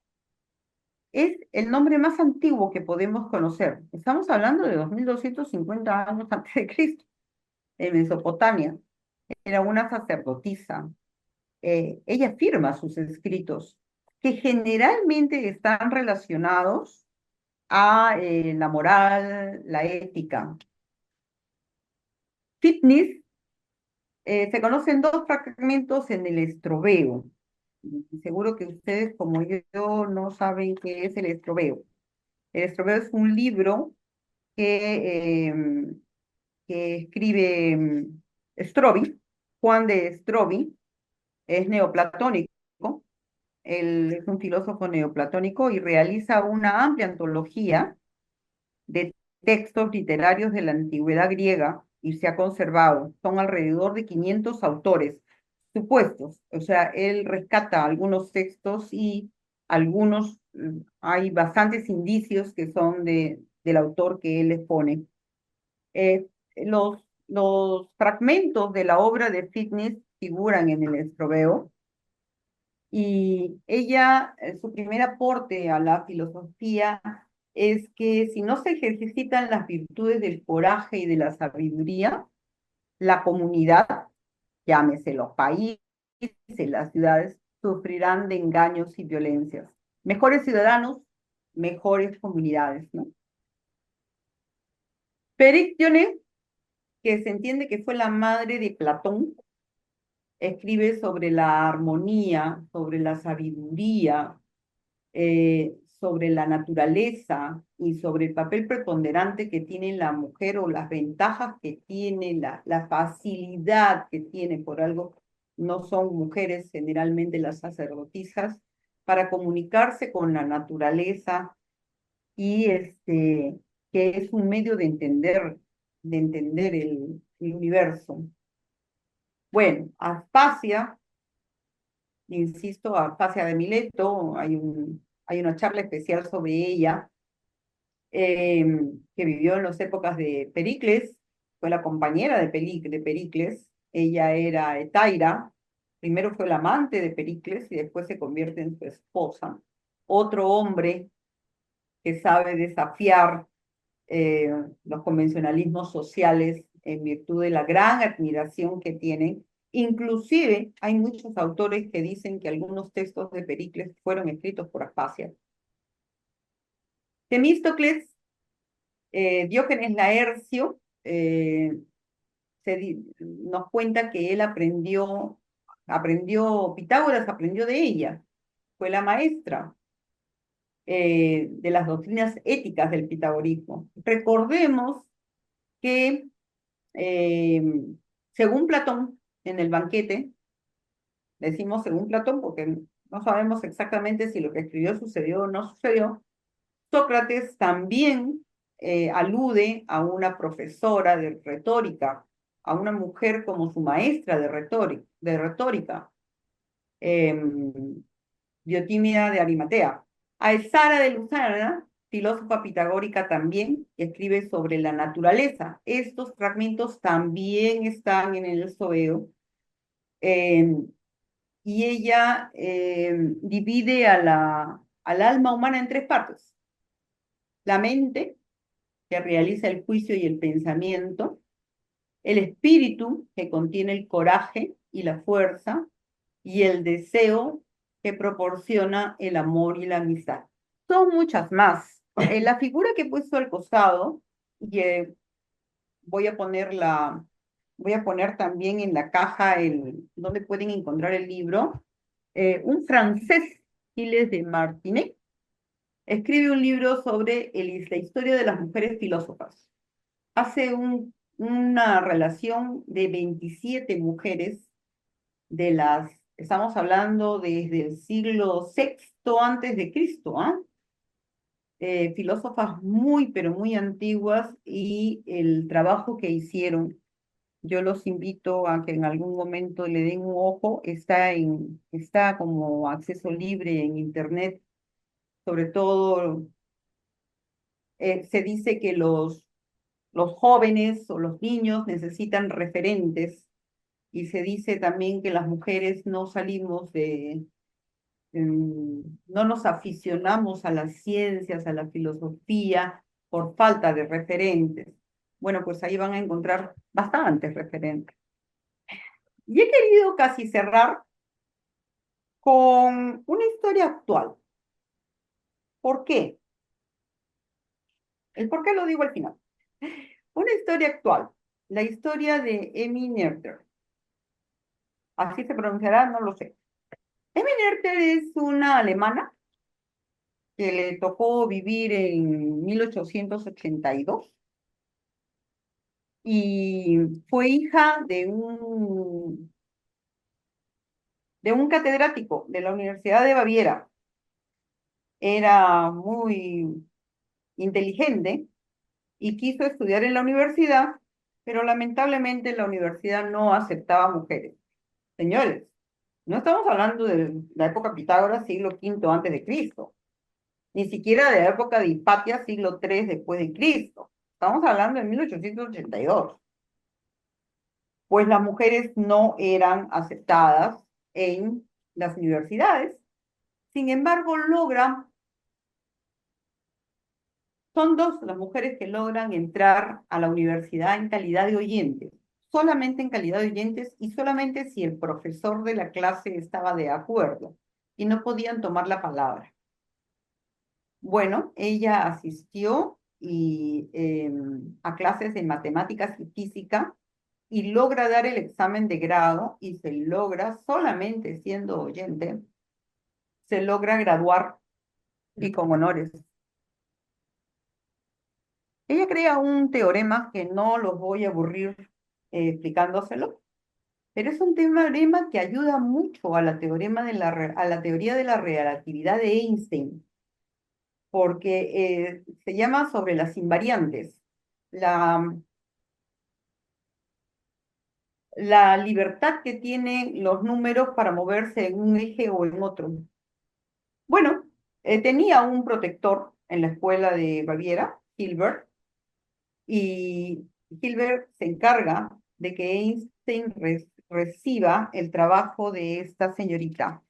es el nombre más antiguo que podemos conocer. Estamos hablando de 2250 años antes de Cristo, en Mesopotamia. Era una sacerdotisa. Ella firma sus escritos, que generalmente están relacionados a la moral, la ética. Fitness, se conocen dos fragmentos en el Estrobeo. Seguro que ustedes, como yo, no saben qué es el Estrobeo. El Estrobeo es un libro que, que escribe Strobi, Juan de Strobi, es neoplatónico, él es un filósofo neoplatónico y realiza una amplia antología de textos literarios de la antigüedad griega y se ha conservado. Son alrededor de 500 autores supuestos, o sea, él rescata algunos textos y algunos, hay bastantes indicios que son del autor que él les pone. Eh, los fragmentos de la obra de Fitness figuran en el Estrobeo y ella, su primer aporte a la filosofía es que si no se ejercitan las virtudes del coraje y de la sabiduría, la comunidad, llámese los países, las ciudades, sufrirán de engaños y violencias. Mejores ciudadanos, mejores comunidades, ¿no? Perictione, que se entiende que fue la madre de Platón, escribe sobre la armonía, sobre la sabiduría, sobre la naturaleza y sobre el papel preponderante que tiene la mujer o las ventajas que tiene, la facilidad que tiene, por algo no son mujeres generalmente las sacerdotisas, para comunicarse con la naturaleza y que es un medio de entender el universo. Bueno, Aspasia, insisto, Aspasia de Mileto, hay una charla especial sobre ella, que vivió en las épocas de Pericles, fue la compañera de Pericles, ella era Etaira, primero fue la amante de Pericles y después se convierte en su esposa. Otro hombre que sabe desafiar eh, los convencionalismos sociales en virtud de la gran admiración que tienen. Inclusive hay muchos autores que dicen que algunos textos de Pericles fueron escritos por Aspasia. Temístocles, Diógenes Laercio, nos cuenta que él Pitágoras aprendió de ella, fue la maestra de las doctrinas éticas del pitagorismo. Recordemos que, eh, según Platón, en el banquete, decimos según Platón porque no sabemos exactamente si lo que escribió sucedió o no sucedió, Sócrates también alude a una profesora de retórica, a una mujer como su maestra de retórica, Diotimia de Arimatea. A Esara de Lucana, filósofa pitagórica también, escribe sobre la naturaleza. Estos fragmentos también están en el Zoeo. eh, y ella divide al alma humana en tres partes. La mente, que realiza el juicio y el pensamiento, el espíritu, que contiene el coraje y la fuerza, y el deseo, que proporciona el amor y la amistad. Son muchas más. La figura que he puesto al costado, y voy a voy a poner también en la caja donde pueden encontrar el libro, un francés, Gilles de Martinet, escribe un libro sobre la historia de las mujeres filósofas. Hace una relación de 27 mujeres estamos hablando desde el siglo sexto antes de Cristo, ¿ah? Filósofas muy, pero muy antiguas, y el trabajo que hicieron, yo los invito a que en algún momento le den un ojo, está como acceso libre en internet, sobre todo se dice que los jóvenes o los niños necesitan referentes, y se dice también que las mujeres no salimos no nos aficionamos a las ciencias, a la filosofía, por falta de referentes. Bueno, pues ahí van a encontrar bastantes referentes. Y he querido casi cerrar con una historia actual. ¿Por qué? El por qué lo digo al final. Una historia actual, la historia de Emmy Noether. Así se pronunciará, no lo sé. Emmy Noether es una alemana que le tocó vivir en 1882 y fue hija de un catedrático de la Universidad de Baviera. Era muy inteligente y quiso estudiar en la universidad, pero lamentablemente la universidad no aceptaba mujeres. Señores, no estamos hablando de la época Pitágoras, siglo quinto antes de Cristo, ni siquiera de la época de Hipatia, siglo III después de Cristo. Estamos hablando de 1882. Pues las mujeres no eran aceptadas en las universidades. Sin embargo, son dos las mujeres que logran entrar a la universidad en calidad de oyentes, solamente en calidad de oyentes y solamente si el profesor de la clase estaba de acuerdo y no podían tomar la palabra. Bueno, ella asistió a clases de matemáticas y física y logra dar el examen de grado, y se logra, solamente siendo oyente, se logra graduar y con honores. Ella crea un teorema que no los voy a aburrir explicándoselo, pero es un teorema que ayuda mucho a la teoría de la relatividad de Einstein, porque se llama sobre las invariantes, la, la libertad que tienen los números para moverse en un eje o en otro. Bueno, tenía un protector en la escuela de Baviera, Hilbert, y Hilbert se encarga de que Einstein reciba el trabajo de esta señorita.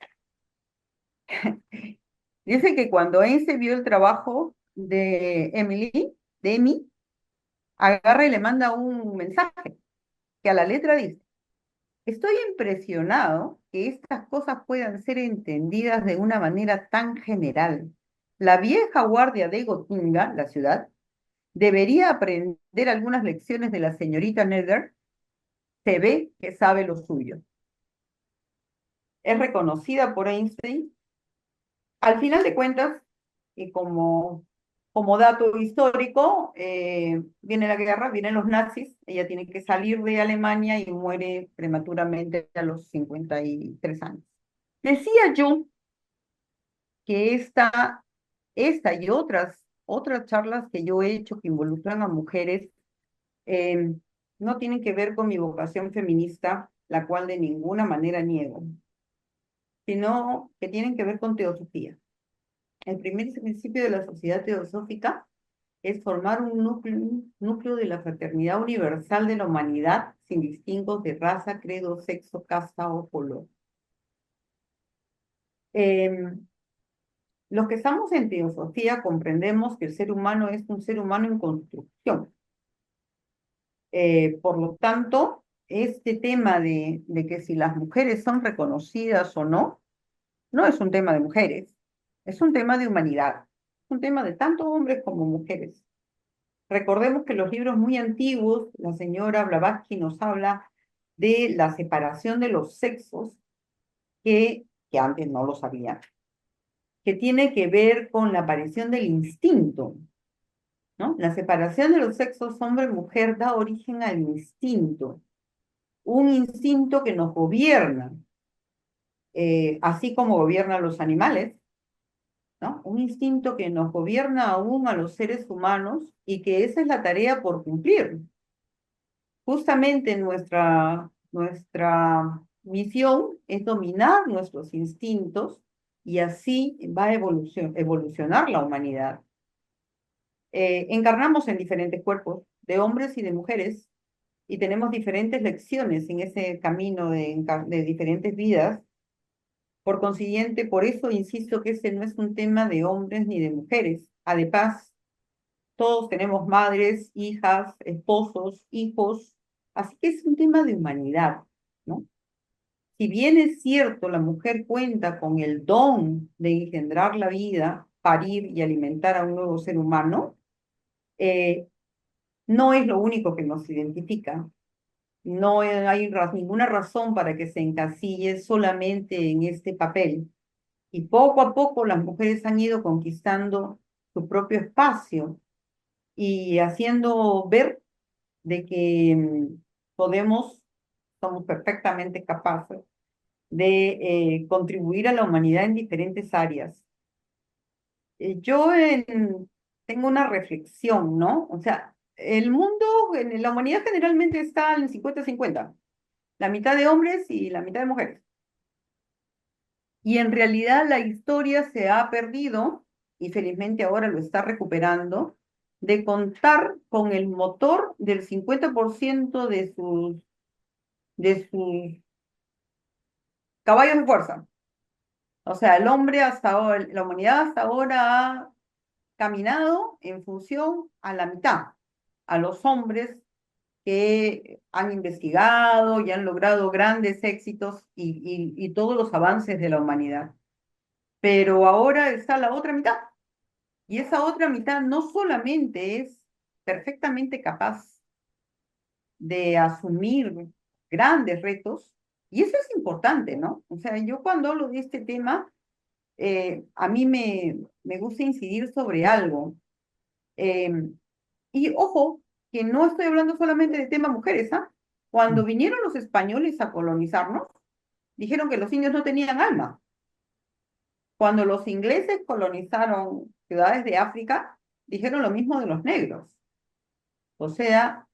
Dice que cuando Einstein vio el trabajo de Emmy, agarra y le manda un mensaje que a la letra dice: estoy impresionado que estas cosas puedan ser entendidas de una manera tan general. La vieja guardia de Gotinga, la ciudad, debería aprender algunas lecciones de la señorita Nether. Se ve que sabe lo suyo. Es reconocida por Einstein. Al final de cuentas, y como dato histórico, viene la guerra, vienen los nazis, ella tiene que salir de Alemania y muere prematuramente a los 53 años. Decía yo que esta y otras charlas que yo he hecho que involucran a mujeres eh, no tienen que ver con mi vocación feminista, la cual de ninguna manera niego, sino que tienen que ver con teosofía. El primer principio de la sociedad teosófica es formar un núcleo de la fraternidad universal de la humanidad sin distingos de raza, credo, sexo, casta o color. Los que estamos en teosofía comprendemos que el ser humano es un ser humano en construcción. Por lo tanto, este tema de que si las mujeres son reconocidas o no, no es un tema de mujeres, es un tema de humanidad, es un tema de tanto hombres como mujeres. Recordemos que en los libros muy antiguos, la señora Blavatsky nos habla de la separación de los sexos que antes no lo sabía, que tiene que ver con la aparición del instinto, ¿no? La separación de los sexos hombre-mujer da origen al instinto, un instinto que nos gobierna, así como gobierna a los animales, ¿no? Un instinto que nos gobierna aún a los seres humanos y que esa es la tarea por cumplir. Justamente nuestra misión es dominar nuestros instintos y así va a evolucionar la humanidad. Encarnamos en diferentes cuerpos, de hombres y de mujeres, y tenemos diferentes lecciones en ese camino de diferentes vidas. Por consiguiente, por eso insisto que ese no es un tema de hombres ni de mujeres. Además, todos tenemos madres, hijas, esposos, hijos, así que es un tema de humanidad, ¿no? Si bien es cierto, la mujer cuenta con el don de engendrar la vida, parir y alimentar a un nuevo ser humano, eh, no es lo único que nos identifica. No hay ninguna razón para que se encasille solamente en este papel. Y poco a poco las mujeres han ido conquistando su propio espacio y haciendo ver de que somos perfectamente capaces de contribuir a la humanidad en diferentes áreas. Yo tengo una reflexión, ¿no? O sea, el mundo, en la humanidad generalmente está en 50-50, la mitad de hombres y la mitad de mujeres. Y en realidad la historia se ha perdido, y felizmente ahora lo está recuperando, de contar con el motor del 50% de sus caballos de fuerza. O sea, el hombre hasta ahora, la humanidad hasta ahora ha caminado en función a la mitad, a los hombres que han investigado y han logrado grandes éxitos y todos los avances de la humanidad. Pero ahora está la otra mitad. Y esa otra mitad no solamente es perfectamente capaz de asumir grandes retos, y eso es importante, ¿no? O sea, yo cuando hablo de este tema, a mí me gusta incidir sobre algo. Eh, y ojo, que no estoy hablando solamente de tema mujeres, ¿ah? Cuando vinieron los españoles a colonizarnos, dijeron que los indios no tenían alma. Cuando los ingleses colonizaron ciudades de África, dijeron lo mismo de los negros. O sea,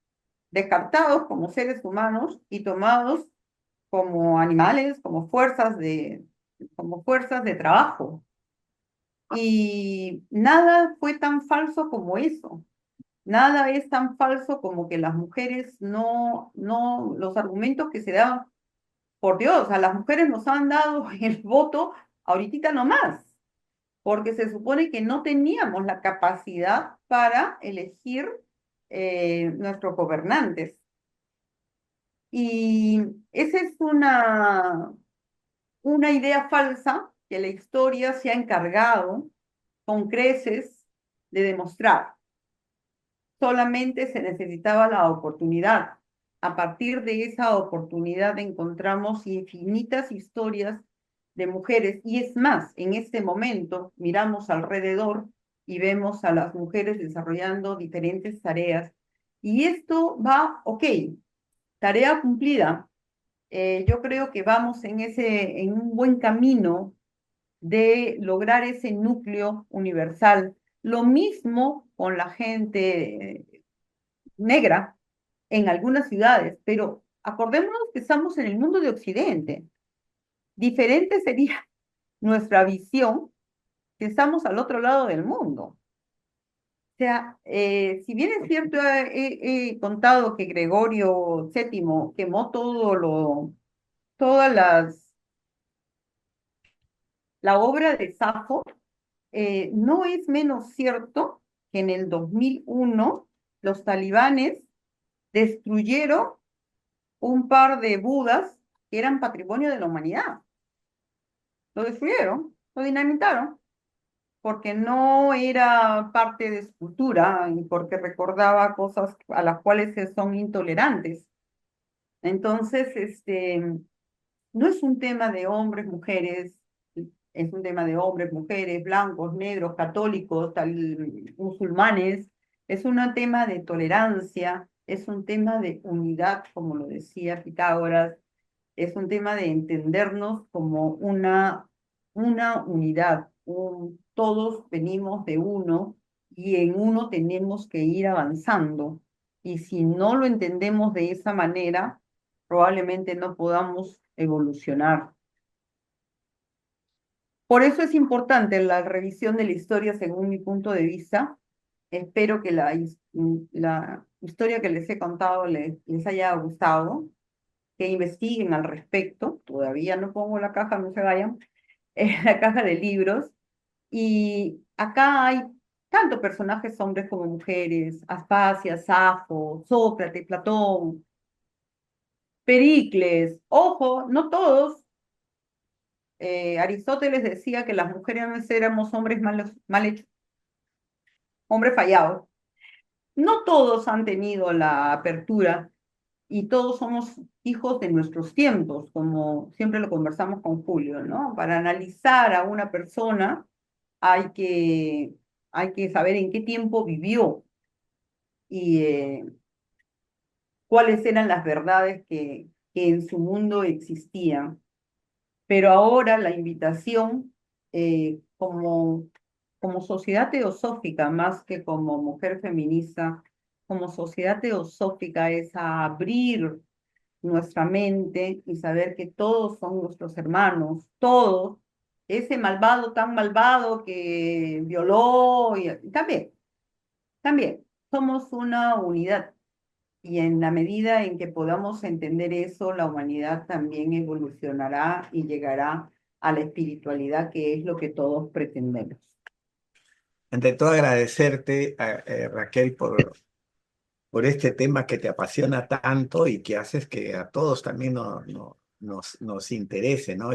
descartados como seres humanos y tomados como animales, como fuerzas de trabajo. Y nada fue tan falso como eso. Nada es tan falso como que las mujeres los argumentos que se daban, por Dios, a las mujeres nos han dado el voto ahorita nomás, porque se supone que no teníamos la capacidad para elegir nuestros gobernantes. Y esa es una idea falsa que la historia se ha encargado con creces de demostrar. Solamente se necesitaba la oportunidad. A partir de esa oportunidad encontramos infinitas historias de mujeres. Y es más, en este momento miramos alrededor y vemos a las mujeres desarrollando diferentes tareas. Y esto va, ok, tarea cumplida. Yo creo que vamos en un buen camino de lograr ese núcleo universal. Lo mismo con la gente negra en algunas ciudades, pero acordémonos que estamos en el mundo de Occidente. Diferente sería nuestra visión si estamos al otro lado del mundo. O sea, si bien es cierto, he contado que Gregorio VII quemó todas la obra de Safo, no es menos cierto que en el 2001 los talibanes destruyeron un par de Budas que eran patrimonio de la humanidad. Lo destruyeron, lo dinamitaron, porque no era parte de su cultura y porque recordaba cosas a las cuales son intolerantes. Entonces, no es un tema de hombres, mujeres, es un tema de hombres, mujeres, blancos, negros, católicos, musulmanes, es un tema de tolerancia, es un tema de unidad, como lo decía Pitágoras, es un tema de entendernos como una unidad. Todos venimos de uno y en uno tenemos que ir avanzando. Y si no lo entendemos de esa manera, probablemente no podamos evolucionar. Por eso es importante la revisión de la historia según mi punto de vista. Espero que la historia que les he contado les haya gustado, que investiguen al respecto. Todavía no pongo la caja, no se vayan, la caja de libros. Y acá hay tanto personajes hombres como mujeres, Aspasia, Safo, Sócrates, Platón, Pericles. Ojo, no todos. Aristóteles decía que las mujeres éramos hombres mal hechos, hombres fallados. No todos han tenido la apertura y todos somos hijos de nuestros tiempos, como siempre lo conversamos con Julio, ¿no? Para analizar a una persona hay que, hay que saber en qué tiempo vivió y cuáles eran las verdades que en su mundo existían. Pero ahora la invitación como sociedad teosófica, más que como mujer feminista, como sociedad teosófica es a abrir nuestra mente y saber que todos son nuestros hermanos, todos, ese malvado tan malvado que violó, y también, somos una unidad. Y en la medida en que podamos entender eso, la humanidad también evolucionará y llegará a la espiritualidad, que es lo que todos pretendemos.
Ante todo, agradecerte, Raquel, por este tema que te apasiona tanto y que haces que a todos también nos interese, ¿no?